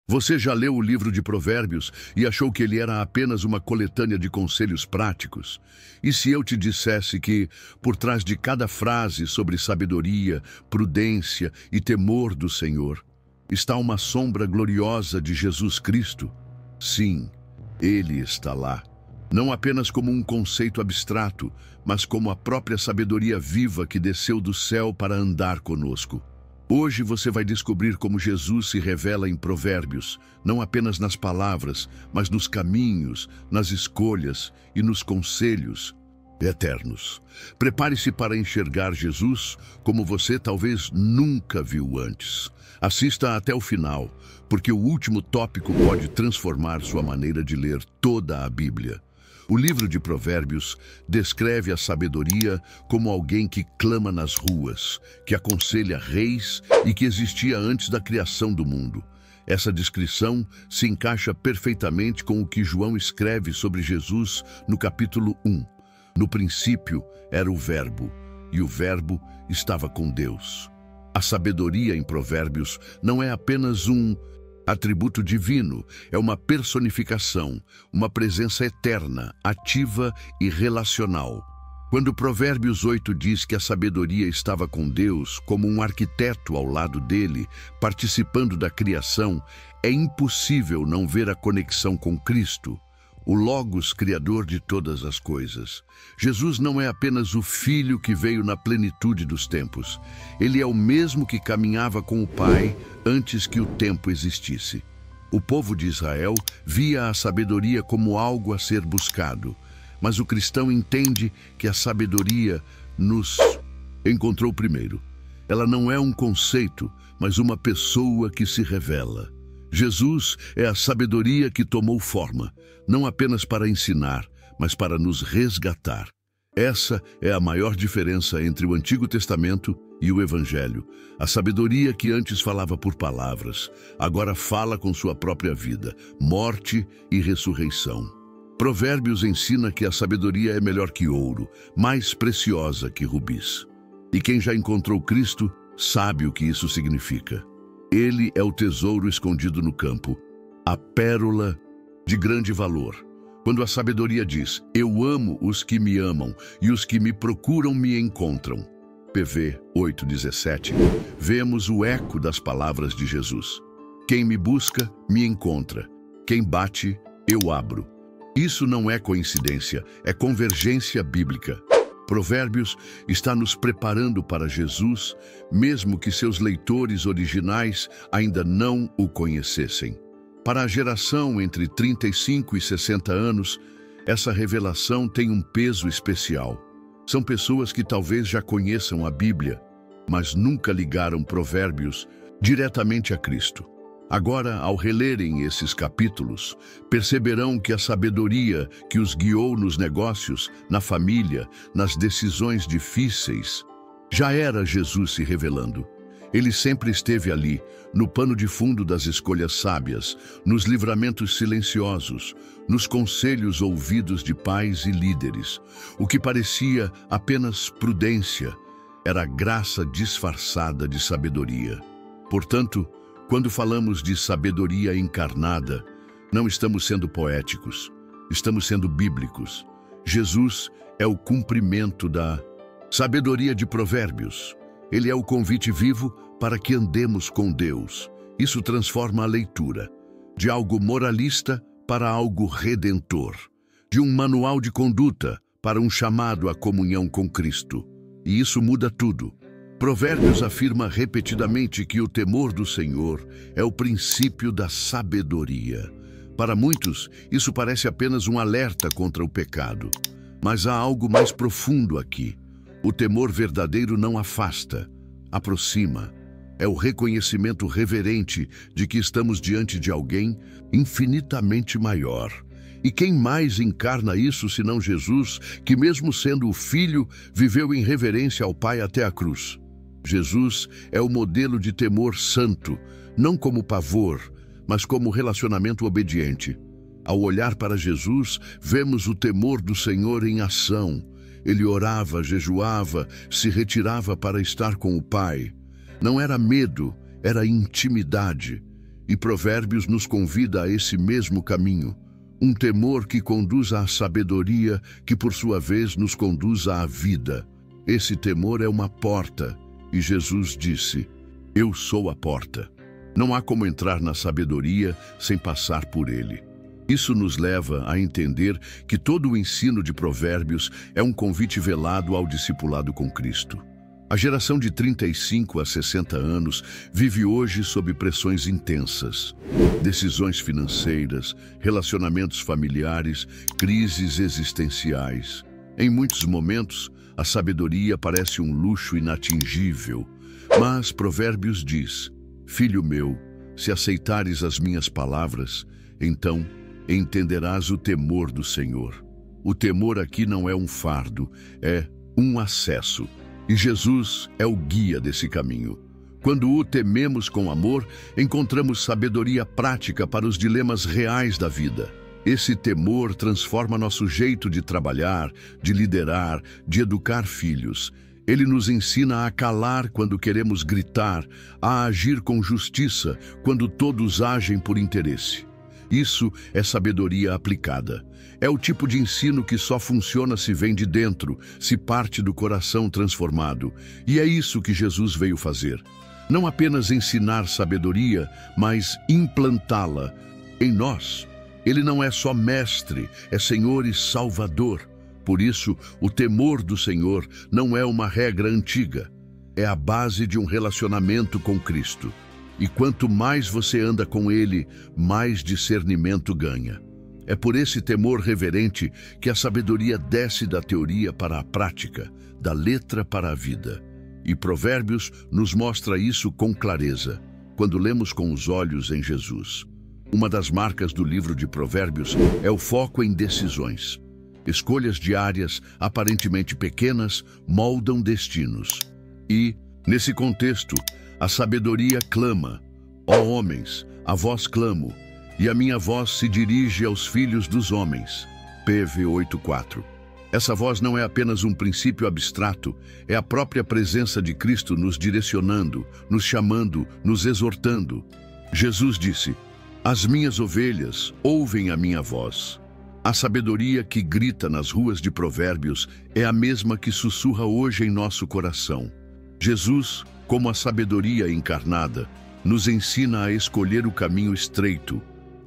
Você já leu o livro de Provérbios e achou que ele era apenas uma coletânea de conselhos práticos? E se eu te dissesse que, por trás de cada frase sobre sabedoria, prudência e temor do Senhor, está uma sombra gloriosa de Jesus Cristo? Sim, Ele está lá. Não apenas como um conceito abstrato, mas como a própria sabedoria viva que desceu do céu para andar conosco. Hoje você vai descobrir como Jesus se revela em Provérbios, não apenas nas palavras, mas nos caminhos, nas escolhas e nos conselhos eternos. Prepare-se para enxergar Jesus como você talvez nunca viu antes. Assista até o final, porque o último tópico pode transformar sua maneira de ler toda a Bíblia. O livro de Provérbios descreve a sabedoria como alguém que clama nas ruas, que aconselha reis e que existia antes da criação do mundo. Essa descrição se encaixa perfeitamente com o que João escreve sobre Jesus no capítulo 1. No princípio era o Verbo, e o Verbo estava com Deus. A sabedoria em Provérbios não é apenas um atributo divino, é uma personificação, uma presença eterna, ativa e relacional. Quando Provérbios 8 diz que a sabedoria estava com Deus, como um arquiteto ao lado dele, participando da criação, é impossível não ver a conexão com Cristo, o Logos, Criador de todas as coisas. Jesus não é apenas o Filho que veio na plenitude dos tempos. Ele é o mesmo que caminhava com o Pai antes que o tempo existisse. O povo de Israel via a sabedoria como algo a ser buscado, mas o cristão entende que a sabedoria nos encontrou primeiro. Ela não é um conceito, mas uma pessoa que se revela. Jesus é a sabedoria que tomou forma, não apenas para ensinar, mas para nos resgatar. Essa é a maior diferença entre o Antigo Testamento e o Evangelho. A sabedoria que antes falava por palavras, agora fala com sua própria vida, morte e ressurreição. Provérbios ensina que a sabedoria é melhor que ouro, mais preciosa que rubis. E quem já encontrou Cristo sabe o que isso significa. Ele é o tesouro escondido no campo, a pérola de grande valor. Quando a sabedoria diz, eu amo os que me amam e os que me procuram me encontram. PV 8:17, vemos o eco das palavras de Jesus. Quem me busca, me encontra. Quem bate, eu abro. Isso não é coincidência, é convergência bíblica. Provérbios está nos preparando para Jesus, mesmo que seus leitores originais ainda não o conhecessem. Para a geração entre 35 e 60 anos, essa revelação tem um peso especial. São pessoas que talvez já conheçam a Bíblia, mas nunca ligaram Provérbios diretamente a Cristo. Agora, ao relerem esses capítulos, perceberão que a sabedoria que os guiou nos negócios, na família, nas decisões difíceis, já era Jesus se revelando. Ele sempre esteve ali, no pano de fundo das escolhas sábias, nos livramentos silenciosos, nos conselhos ouvidos de pais e líderes. O que parecia apenas prudência era graça disfarçada de sabedoria. Portanto, quando falamos de sabedoria encarnada, não estamos sendo poéticos, estamos sendo bíblicos. Jesus é o cumprimento da sabedoria de Provérbios. Ele é o convite vivo para que andemos com Deus. Isso transforma a leitura de algo moralista para algo redentor, de um manual de conduta para um chamado à comunhão com Cristo. E isso muda tudo. Provérbios afirma repetidamente que o temor do Senhor é o princípio da sabedoria. Para muitos, isso parece apenas um alerta contra o pecado. Mas há algo mais profundo aqui. O temor verdadeiro não afasta, aproxima. É o reconhecimento reverente de que estamos diante de alguém infinitamente maior. E quem mais encarna isso senão Jesus, que mesmo sendo o Filho, viveu em reverência ao Pai até a cruz? Jesus é o modelo de temor santo, não como pavor, mas como relacionamento obediente. Ao olhar para Jesus, vemos o temor do Senhor em ação. Ele orava, jejuava, se retirava para estar com o Pai. Não era medo, era intimidade. E Provérbios nos convida a esse mesmo caminho. Um temor que conduz à sabedoria, que por sua vez nos conduz à vida. Esse temor é uma porta, e Jesus disse: Eu sou a porta. Não há como entrar na sabedoria sem passar por ele. Isso nos leva a entender que todo o ensino de Provérbios é um convite velado ao discipulado com Cristo. A geração de 35 a 60 anos vive hoje sob pressões intensas. Decisões financeiras, relacionamentos familiares, crises existenciais. Em muitos momentos, a sabedoria parece um luxo inatingível. Mas Provérbios diz: Filho meu, se aceitares as minhas palavras, então entenderás o temor do Senhor. O temor aqui não é um fardo, é um acesso. E Jesus é o guia desse caminho. Quando o tememos com amor, encontramos sabedoria prática para os dilemas reais da vida. Esse temor transforma nosso jeito de trabalhar, de liderar, de educar filhos. Ele nos ensina a calar quando queremos gritar, a agir com justiça quando todos agem por interesse. Isso é sabedoria aplicada. É o tipo de ensino que só funciona se vem de dentro, se parte do coração transformado. E é isso que Jesus veio fazer. Não apenas ensinar sabedoria, mas implantá-la em nós. Ele não é só mestre, é Senhor e Salvador. Por isso, o temor do Senhor não é uma regra antiga. É a base de um relacionamento com Cristo. E quanto mais você anda com Ele, mais discernimento ganha. É por esse temor reverente que a sabedoria desce da teoria para a prática, da letra para a vida. E Provérbios nos mostra isso com clareza, quando lemos com os olhos em Jesus. Uma das marcas do livro de Provérbios é o foco em decisões. Escolhas diárias, aparentemente pequenas, moldam destinos. E, nesse contexto, a sabedoria clama: Ó homens, a vós clamo, e a minha voz se dirige aos filhos dos homens. PV 8:4. Essa voz não é apenas um princípio abstrato, é a própria presença de Cristo nos direcionando, nos chamando, nos exortando. Jesus disse: As minhas ovelhas ouvem a minha voz. A sabedoria que grita nas ruas de Provérbios é a mesma que sussurra hoje em nosso coração. Jesus, como a sabedoria encarnada, nos ensina a escolher o caminho estreito,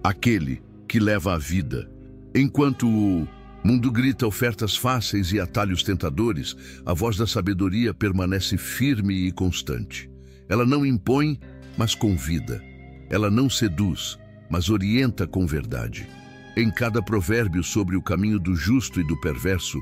aquele que leva à vida. Enquanto o mundo grita ofertas fáceis e atalhos tentadores, a voz da sabedoria permanece firme e constante. Ela não impõe, mas convida. Ela não seduz, mas orienta com verdade. Em cada provérbio sobre o caminho do justo e do perverso,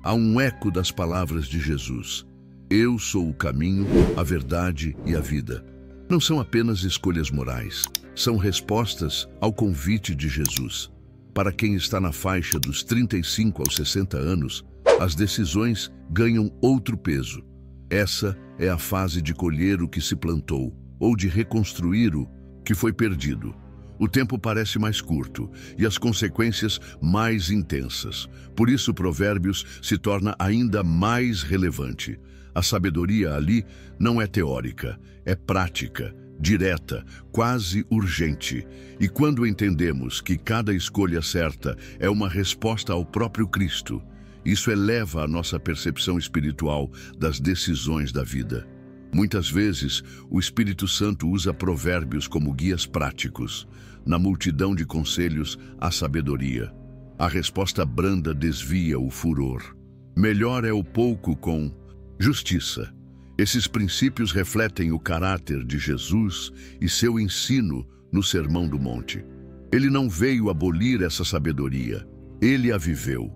há um eco das palavras de Jesus. Eu sou o caminho, a verdade e a vida. Não são apenas escolhas morais, são respostas ao convite de Jesus. Para quem está na faixa dos 35 aos 60 anos, as decisões ganham outro peso. Essa é a fase de colher o que se plantou, ou de reconstruir o que foi perdido. O tempo parece mais curto e as consequências mais intensas. Por isso, Provérbios se torna ainda mais relevante. A sabedoria ali não é teórica, é prática, direta, quase urgente. E quando entendemos que cada escolha certa é uma resposta ao próprio Cristo, isso eleva a nossa percepção espiritual das decisões da vida. Muitas vezes, o Espírito Santo usa provérbios como guias práticos. Na multidão de conselhos, há sabedoria. A resposta branda desvia o furor. Melhor é o pouco com justiça. Esses princípios refletem o caráter de Jesus e seu ensino no Sermão do Monte. Ele não veio abolir essa sabedoria, ele a viveu.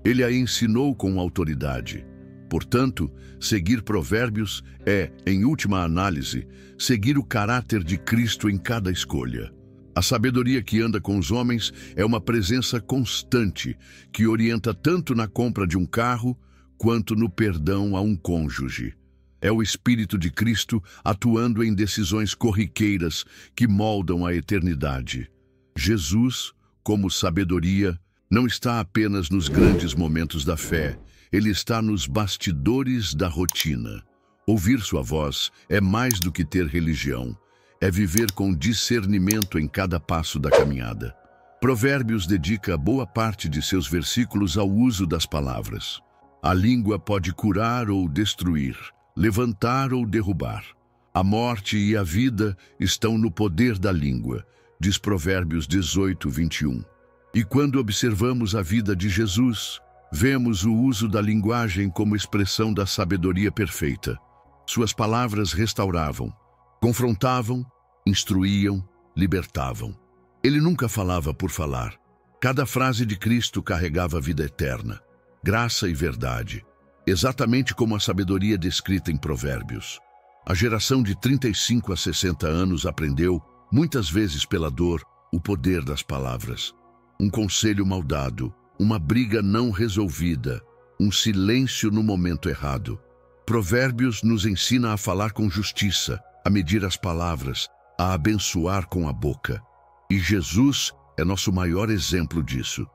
Ele a ensinou com autoridade. Portanto, seguir Provérbios é, em última análise, seguir o caráter de Cristo em cada escolha. A sabedoria que anda com os homens é uma presença constante que orienta tanto na compra de um carro quanto no perdão a um cônjuge. É o Espírito de Cristo atuando em decisões corriqueiras que moldam a eternidade. Jesus, como sabedoria, não está apenas nos grandes momentos da fé, ele está nos bastidores da rotina. Ouvir sua voz é mais do que ter religião, é viver com discernimento em cada passo da caminhada. Provérbios dedica boa parte de seus versículos ao uso das palavras. A língua pode curar ou destruir, levantar ou derrubar. A morte e a vida estão no poder da língua, diz Provérbios 18, 21. E quando observamos a vida de Jesus, vemos o uso da linguagem como expressão da sabedoria perfeita. Suas palavras restauravam, confrontavam, instruíam, libertavam. Ele nunca falava por falar. Cada frase de Cristo carregava vida eterna, graça e verdade, exatamente como a sabedoria descrita em Provérbios. A geração de 35 a 60 anos aprendeu, muitas vezes pela dor, o poder das palavras. Um conselho mal dado, uma briga não resolvida, um silêncio no momento errado. Provérbios nos ensina a falar com justiça, a medir as palavras, a abençoar com a boca. E Jesus é nosso maior exemplo disso.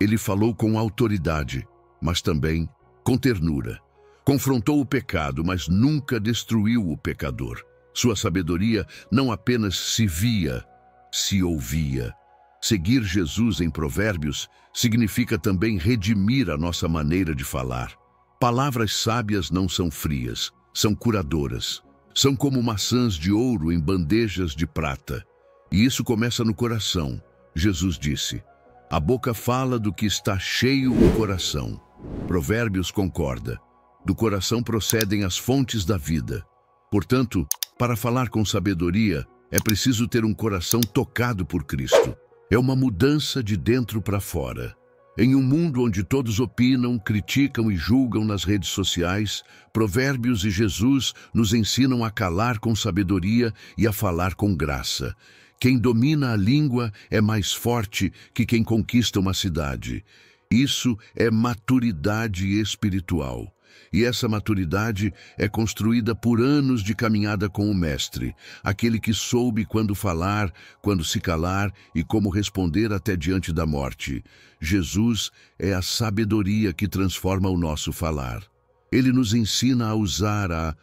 Ele falou com autoridade, mas também com ternura. Confrontou o pecado, mas nunca destruiu o pecador. Sua sabedoria não apenas se via, se ouvia. Seguir Jesus em Provérbios significa também redimir a nossa maneira de falar. Palavras sábias não são frias, são curadoras. São como maçãs de ouro em bandejas de prata. E isso começa no coração. Jesus disse: a boca fala do que está cheio o coração. Provérbios concorda. Do coração procedem as fontes da vida. Portanto, para falar com sabedoria, é preciso ter um coração tocado por Cristo. É uma mudança de dentro para fora. Em um mundo onde todos opinam, criticam e julgam nas redes sociais, Provérbios e Jesus nos ensinam a calar com sabedoria e a falar com graça. Quem domina a língua é mais forte que quem conquista uma cidade. Isso é maturidade espiritual. E essa maturidade é construída por anos de caminhada com o Mestre, aquele que soube quando falar, quando se calar e como responder até diante da morte. Jesus é a sabedoria que transforma o nosso falar. Ele nos ensina a usar a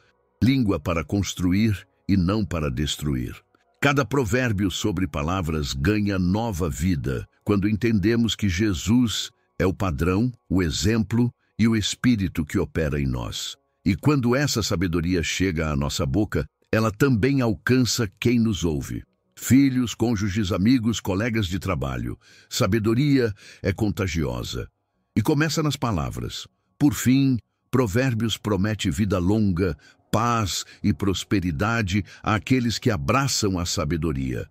língua para construir e não para destruir. Cada provérbio sobre palavras ganha nova vida quando entendemos que Jesus é o padrão, o exemplo e o Espírito que opera em nós. E quando essa sabedoria chega à nossa boca, ela também alcança quem nos ouve. Filhos, cônjuges, amigos, colegas de trabalho. Sabedoria é contagiosa. E começa nas palavras. Por fim, Provérbios promete vida longa, paz e prosperidade àqueles que abraçam a sabedoria.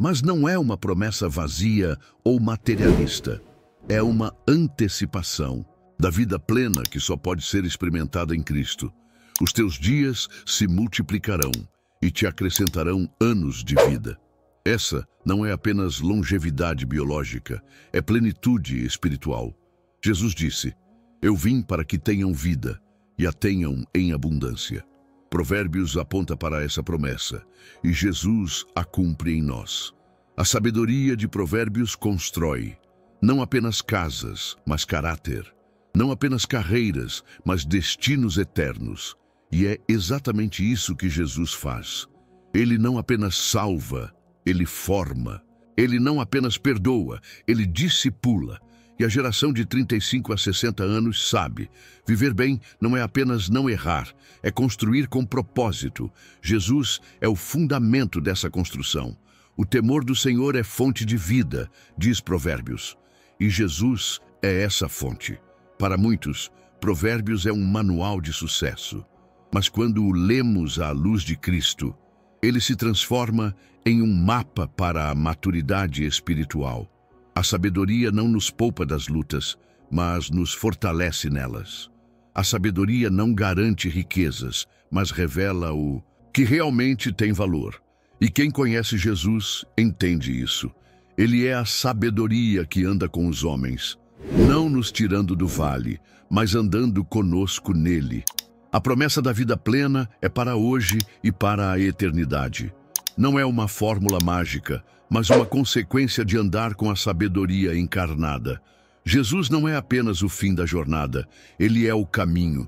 Mas não é uma promessa vazia ou materialista. É uma antecipação da vida plena que só pode ser experimentada em Cristo. Os teus dias se multiplicarão e te acrescentarão anos de vida. Essa não é apenas longevidade biológica, é plenitude espiritual. Jesus disse: eu vim para que tenham vida e a tenham em abundância. Provérbios aponta para essa promessa e Jesus a cumpre em nós. A sabedoria de Provérbios constrói não apenas casas, mas caráter. Não apenas carreiras, mas destinos eternos. E é exatamente isso que Jesus faz. Ele não apenas salva, ele forma. Ele não apenas perdoa, ele discipula. E a geração de 35 a 60 anos sabe: viver bem não é apenas não errar, é construir com propósito. Jesus é o fundamento dessa construção. O temor do Senhor é fonte de vida, diz Provérbios. E Jesus é essa fonte. Para muitos, Provérbios é um manual de sucesso. Mas quando o lemos à luz de Cristo, ele se transforma em um mapa para a maturidade espiritual. A sabedoria não nos poupa das lutas, mas nos fortalece nelas. A sabedoria não garante riquezas, mas revela o que realmente tem valor. E quem conhece Jesus entende isso. Ele é a sabedoria que anda com os homens, não nos tirando do vale, mas andando conosco nele. A promessa da vida plena é para hoje e para a eternidade. Não é uma fórmula mágica, mas uma consequência de andar com a sabedoria encarnada. Jesus não é apenas o fim da jornada, ele é o caminho.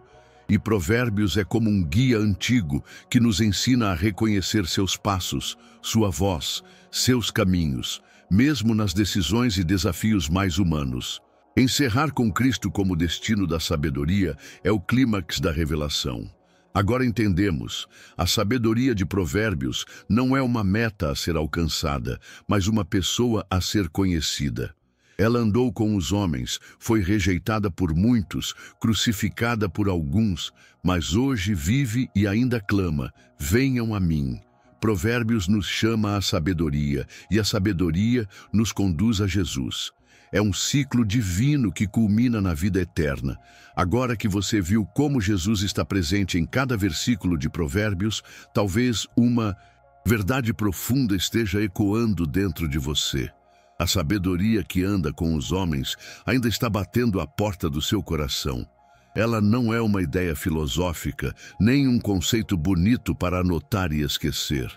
E Provérbios é como um guia antigo que nos ensina a reconhecer seus passos, sua voz, seus caminhos, mesmo nas decisões e desafios mais humanos. Encerrar com Cristo como destino da sabedoria é o clímax da revelação. Agora entendemos, a sabedoria de Provérbios não é uma meta a ser alcançada, mas uma pessoa a ser conhecida. Ela andou com os homens, foi rejeitada por muitos, crucificada por alguns, mas hoje vive e ainda clama: venham a mim. Provérbios nos chama à sabedoria, e a sabedoria nos conduz a Jesus. É um ciclo divino que culmina na vida eterna. Agora que você viu como Jesus está presente em cada versículo de Provérbios, talvez uma verdade profunda esteja ecoando dentro de você. A sabedoria que anda com os homens ainda está batendo à porta do seu coração. Ela não é uma ideia filosófica, nem um conceito bonito para anotar e esquecer.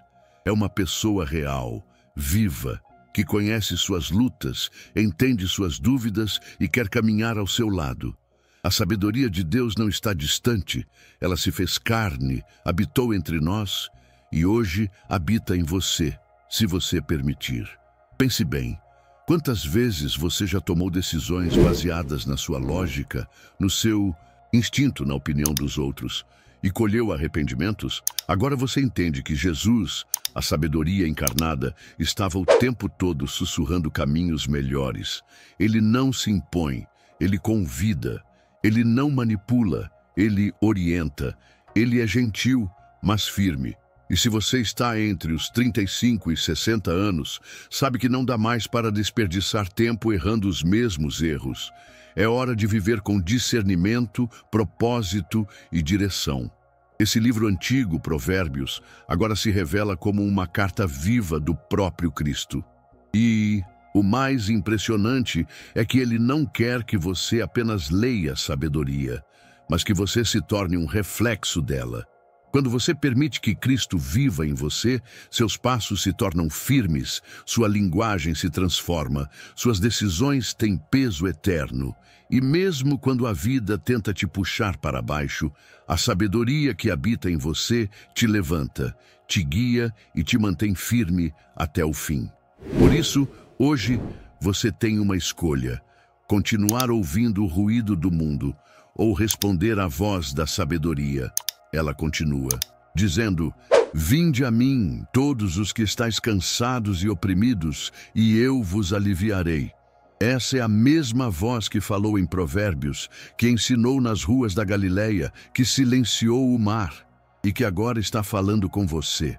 É uma pessoa real, viva, que conhece suas lutas, entende suas dúvidas e quer caminhar ao seu lado. A sabedoria de Deus não está distante, ela se fez carne, habitou entre nós e hoje habita em você, se você permitir. Pense bem. Quantas vezes você já tomou decisões baseadas na sua lógica, no seu instinto, na opinião dos outros, e colheu arrependimentos? Agora você entende que Jesus, a sabedoria encarnada, estava o tempo todo sussurrando caminhos melhores. Ele não se impõe, ele convida, ele não manipula, ele orienta, ele é gentil, mas firme. E se você está entre os 35 e 60 anos, sabe que não dá mais para desperdiçar tempo errando os mesmos erros. É hora de viver com discernimento, propósito e direção. Esse livro antigo, Provérbios, agora se revela como uma carta viva do próprio Cristo. E o mais impressionante é que ele não quer que você apenas leia sabedoria, mas que você se torne um reflexo dela. Quando você permite que Cristo viva em você, seus passos se tornam firmes, sua linguagem se transforma, suas decisões têm peso eterno. E mesmo quando a vida tenta te puxar para baixo, a sabedoria que habita em você te levanta, te guia e te mantém firme até o fim. Por isso, hoje, você tem uma escolha: continuar ouvindo o ruído do mundo ou responder à voz da sabedoria. Ela continua, dizendo: vinde a mim, todos os que estáis cansados e oprimidos, e eu vos aliviarei. Essa é a mesma voz que falou em Provérbios, que ensinou nas ruas da Galileia, que silenciou o mar, e que agora está falando com você.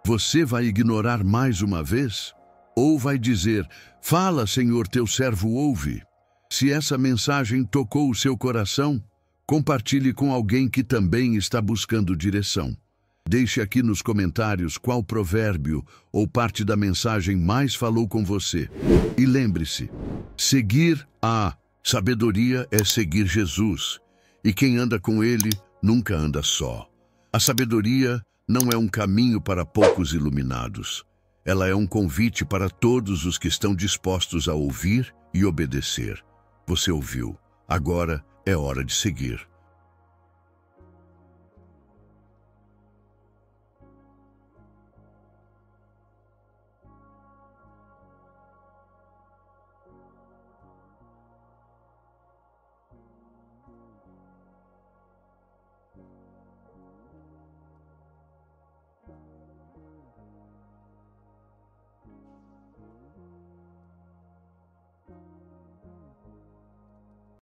Você vai ignorar mais uma vez? Ou vai dizer: fala, Senhor, teu servo ouve? Se essa mensagem tocou o seu coração, compartilhe com alguém que também está buscando direção. Deixe aqui nos comentários qual provérbio ou parte da mensagem mais falou com você. E lembre-se, seguir a sabedoria é seguir Jesus. E quem anda com ele nunca anda só. A sabedoria não é um caminho para poucos iluminados. Ela é um convite para todos os que estão dispostos a ouvir e obedecer. Você ouviu. Agora é hora de seguir.